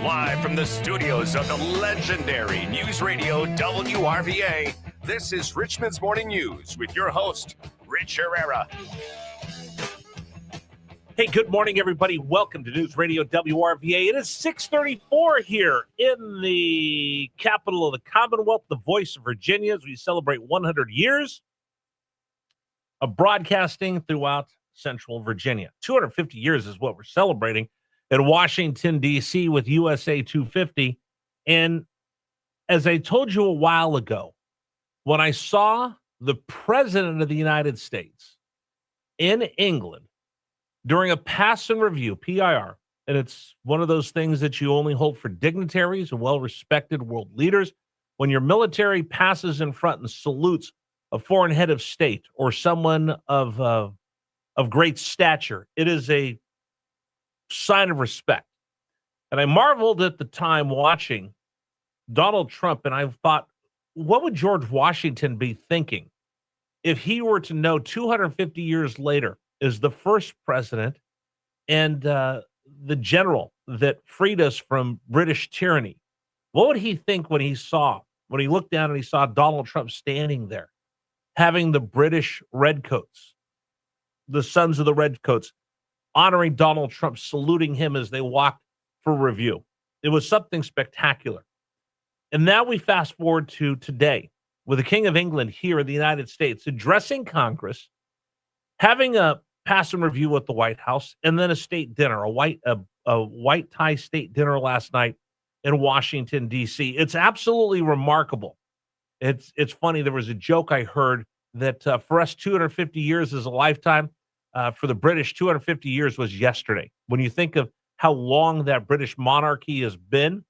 Live from the studios of the legendary News Radio WRVA, this is Richmond's Morning News with your host, Rich Herrera. Hey, good morning, everybody. Welcome to News Radio WRVA. It is 6:34 here in the capital of the Commonwealth, the voice of Virginia, as we celebrate 100 years of broadcasting throughout Central Virginia. 250 years is what we're celebrating in Washington, D.C. with USA 250. And as I told you a while ago, when I saw the President of the United States in England during a pass and review, PIR, and it's one of those things that you only hold for dignitaries and well-respected world leaders, when your military passes in front and salutes a foreign head of state or someone of great stature, it is a sign of respect. And I marveled at the time watching Donald Trump, and I thought, what would George Washington be thinking if he were to know 250 years later is the first president and the general that freed us from British tyranny? What would he think when he looked down and he saw Donald Trump standing there, having the British redcoats, the sons of the redcoats, honoring Donald Trump, saluting him as they walked for review? It was something spectacular. And now we fast forward to today with the King of England here in the United States addressing Congress, having a pass and review at the White House, and then a state dinner, a white tie state dinner last night in Washington, D.C. It's absolutely remarkable. It's funny. There was a joke I heard that for us, 250 years is a lifetime. For the British, 250 years was yesterday. When you think of how long that British monarchy has been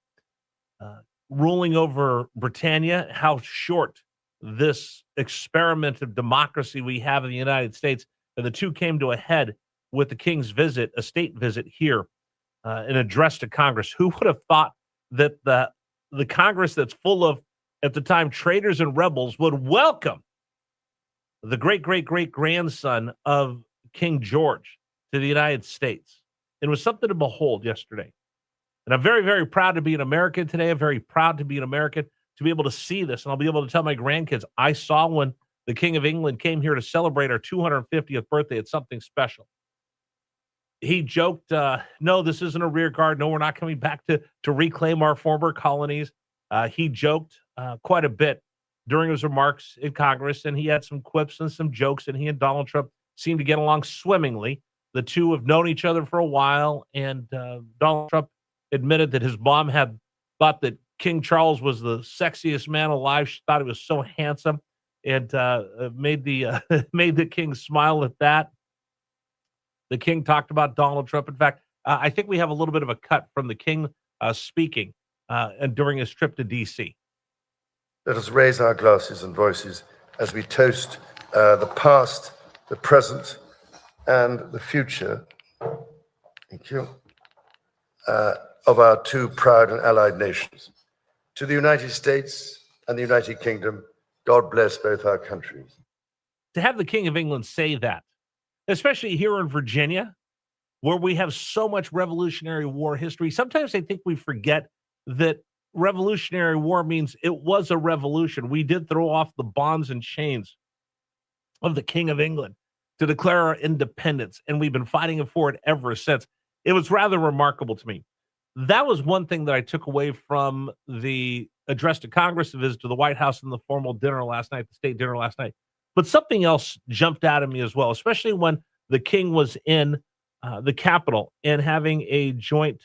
ruling over Britannia, how short this experiment of democracy we have in the United States, and the two came to a head with the King's visit, a state visit here, an address to Congress. Who would have thought that the Congress that's full of, at the time, traitors and rebels would welcome the great-great-great-grandson of King George to the United States? It was something to behold yesterday. And I'm very, very proud to be an American today. I'm very proud to be an American, to be able to see this. And I'll be able to tell my grandkids, I saw when the King of England came here to celebrate our 250th birthday. It's something special. He joked, no, this isn't a rear guard. No, we're not coming back to reclaim our former colonies. He joked quite a bit during his remarks in Congress, and he had some quips and some jokes, and he and Donald Trump seemed to get along swimmingly. The two have known each other for a while, and Donald Trump admitted that his mom had thought that King Charles was the sexiest man alive. She thought he was so handsome, and made the king smile at that. The king talked about Donald Trump. In fact, I think we have a little bit of a cut from the king speaking and during his trip to D.C. Let us raise our glasses and voices as we toast the past, the present, and the future, thank you, of our two proud and allied nations. To the United States and the United Kingdom, God bless both our countries. To have the King of England say that, especially here in Virginia, where we have so much Revolutionary War history, sometimes I think we forget that Revolutionary War means it was a revolution. We did throw off the bonds and chains of the King of England to declare our independence, and we've been fighting for it ever since. It was rather remarkable to me. That was one thing that I took away from the address to Congress, the visit to the White House, and the formal dinner last night, the state dinner last night. But something else jumped out at me as well, especially when the king was in the Capitol and having a joint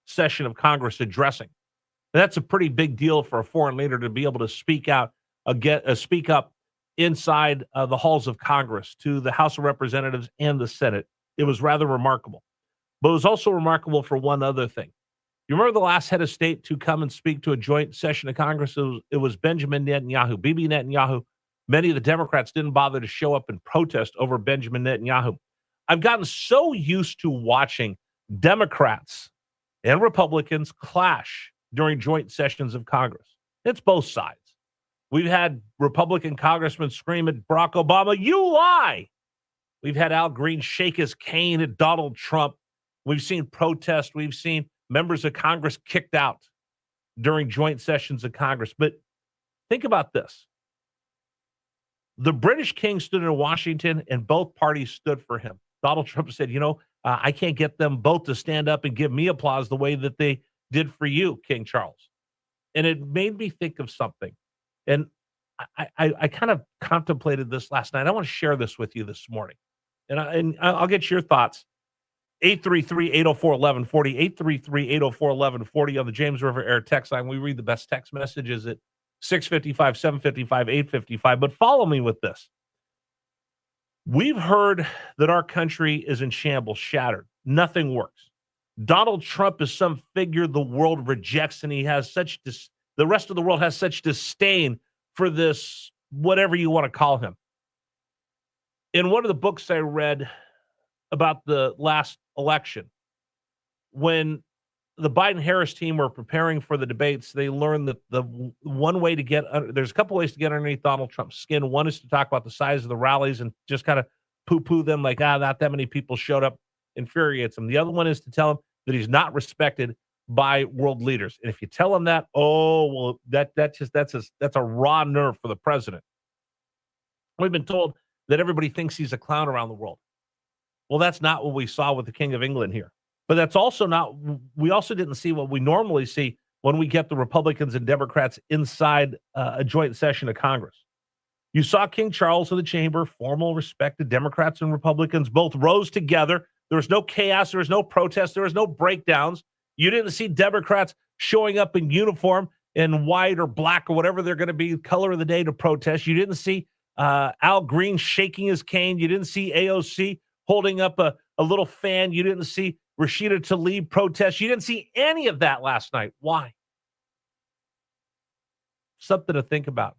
session of Congress addressing. And that's a pretty big deal for a foreign leader to be able to speak out, speak up inside the halls of Congress to the House of Representatives and the Senate. It was rather remarkable. But it was also remarkable for one other thing. You remember the last head of state to come and speak to a joint session of Congress? It was Benjamin Netanyahu, Bibi Netanyahu. Many of the Democrats didn't bother to show up and protest over Benjamin Netanyahu. I've gotten so used to watching Democrats and Republicans clash during joint sessions of Congress. It's both sides. We've had Republican congressmen scream at Barack Obama, "You lie!" We've had Al Green shake his cane at Donald Trump. We've seen protests. We've seen members of Congress kicked out during joint sessions of Congress. But think about this. The British king stood in Washington, and both parties stood for him. Donald Trump said, I can't get them both to stand up and give me applause the way that they did for you, King Charles. And it made me think of something. And I kind of contemplated this last night. I want to share this with you this morning. And I'll get your thoughts. 833-804-1140, 833-804-1140 on the James River Air text line. We read the best text messages at 655, 755, 855. But follow me with this. We've heard that our country is in shambles, shattered. Nothing works. Donald Trump is some figure the world rejects, and he has the rest of the world has such disdain for this, whatever you want to call him. In one of the books I read about the last election, when the Biden-Harris team were preparing for the debates, they learned that the one way to get there's a couple ways to get underneath Donald Trump's skin. One is to talk about the size of the rallies and just kind of poo-poo them like, not that many people showed up, infuriates him. The other one is to tell him that he's not respected by world leaders. And if you tell him that, that's a raw nerve for the president. We've been told that everybody thinks he's a clown around the world. Well, that's not what we saw with the King of England here. But that's also not, we also didn't see what we normally see when we get the Republicans and Democrats inside a joint session of Congress. You saw King Charles of the chamber, formal, respected Democrats and Republicans both rose together. There was no chaos. There was no protest. There was no breakdowns. You didn't see Democrats showing up in uniform in white or black or whatever they're going to be, color of the day, to protest. You didn't see Al Green shaking his cane. You didn't see AOC holding up a little fan. You didn't see Rashida Tlaib protest. You didn't see any of that last night. Why? Something to think about.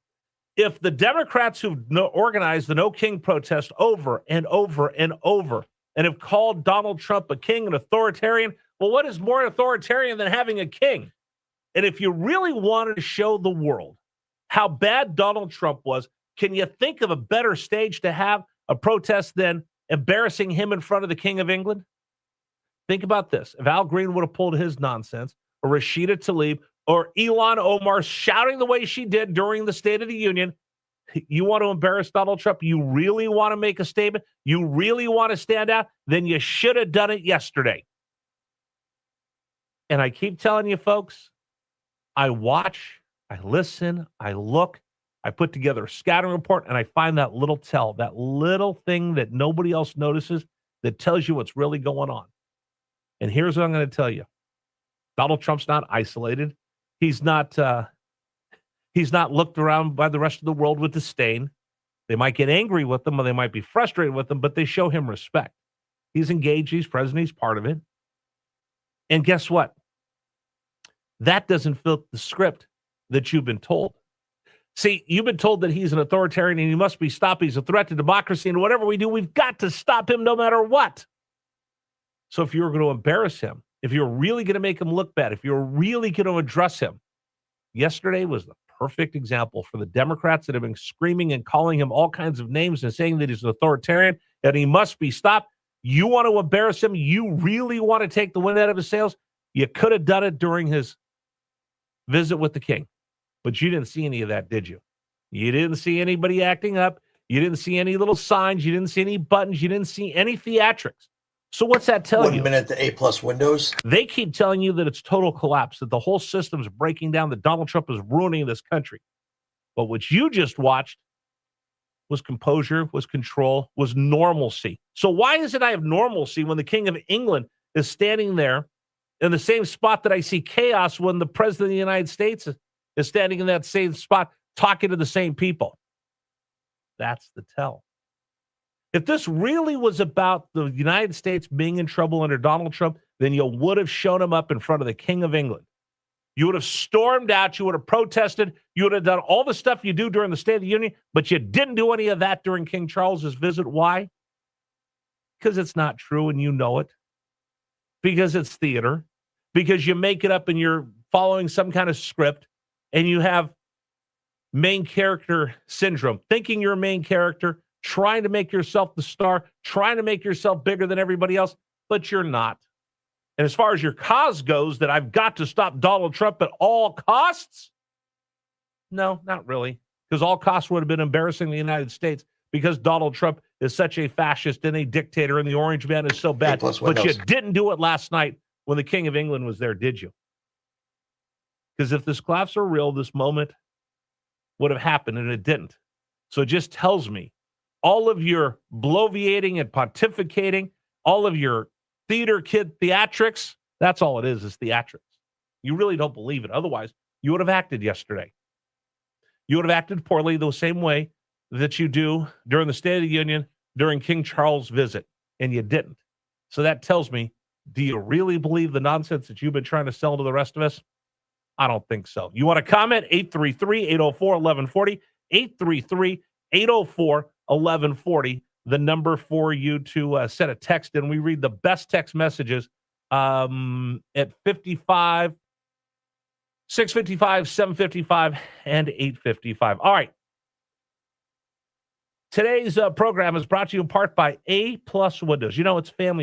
If the Democrats who've organized the No King protest over and over and over and have called Donald Trump a king, an authoritarian, well, what is more authoritarian than having a king? And if you really wanted to show the world how bad Donald Trump was, can you think of a better stage to have a protest than embarrassing him in front of the King of England? Think about this. If Al Green would have pulled his nonsense, or Rashida Tlaib, or Ilhan Omar shouting the way she did during the State of the Union, you want to embarrass Donald Trump? You really want to make a statement? You really want to stand out? Then you should have done it yesterday. And I keep telling you, folks, I watch, I listen, I look, I put together a scattering report, and I find that little thing that nobody else notices that tells you what's really going on. And here's what I'm going to tell you. Donald Trump's not isolated. He's not looked around by the rest of the world with disdain. They might get angry with him, or they might be frustrated with him, but they show him respect. He's engaged. He's present. He's part of it. And guess what? That doesn't fit the script that you've been told. See, you've been told that he's an authoritarian and he must be stopped. He's a threat to democracy, and whatever we do, we've got to stop him no matter what. So if you're going to embarrass him, if you're really going to make him look bad, if you're really going to address him, yesterday was the perfect example for the Democrats that have been screaming and calling him all kinds of names and saying that he's an authoritarian and he must be stopped. You want to embarrass him? You really want to take the wind out of his sails? You could have done it during his visit with the king, but you didn't see any of that, did you? You didn't see anybody acting up. You didn't see any little signs. You didn't see any buttons. You didn't see any theatrics. So what's that telling you? 1 minute to A+ windows. They keep telling you that it's total collapse, that the whole system's breaking down, that Donald Trump is ruining this country. But what you just watched was composure, was control, was normalcy. So why is it I have normalcy when the King of England is standing there in the same spot that I see chaos when the President of the United States is standing in that same spot talking to the same people? That's the tell. If this really was about the United States being in trouble under Donald Trump, then you would have shown him up in front of the King of England. You would have stormed out. You would have protested. You would have done all the stuff you do during the State of the Union, but you didn't do any of that during King Charles's visit. Why? Because it's not true and you know it. Because it's theater. Because you make it up and you're following some kind of script and you have main character syndrome, thinking you're a main character, trying to make yourself the star, trying to make yourself bigger than everybody else, but you're not. And as far as your cause goes, that I've got to stop Donald Trump at all costs? No, not really. Because all costs would have been embarrassing the United States because Donald Trump is such a fascist and a dictator and the orange man is so bad. But you didn't do it last night when the King of England was there, did you? Because if this collapse were real, this moment would have happened, and it didn't. So it just tells me all of your bloviating and pontificating, all of your theater kid theatrics, that's all it is theatrics. You really don't believe it. Otherwise, you would have acted yesterday. You would have acted poorly the same way that you do during the State of the Union, during King Charles' visit, and you didn't. So that tells me, do you really believe the nonsense that you've been trying to sell to the rest of us? I don't think so. You want to comment? 833-804-1140, 833-804-1140, the number for you to send a text, and we read the best text messages at 55, 655, 755, and 855. All right. Today's program is brought to you in part by A+ Windows. You know, it's family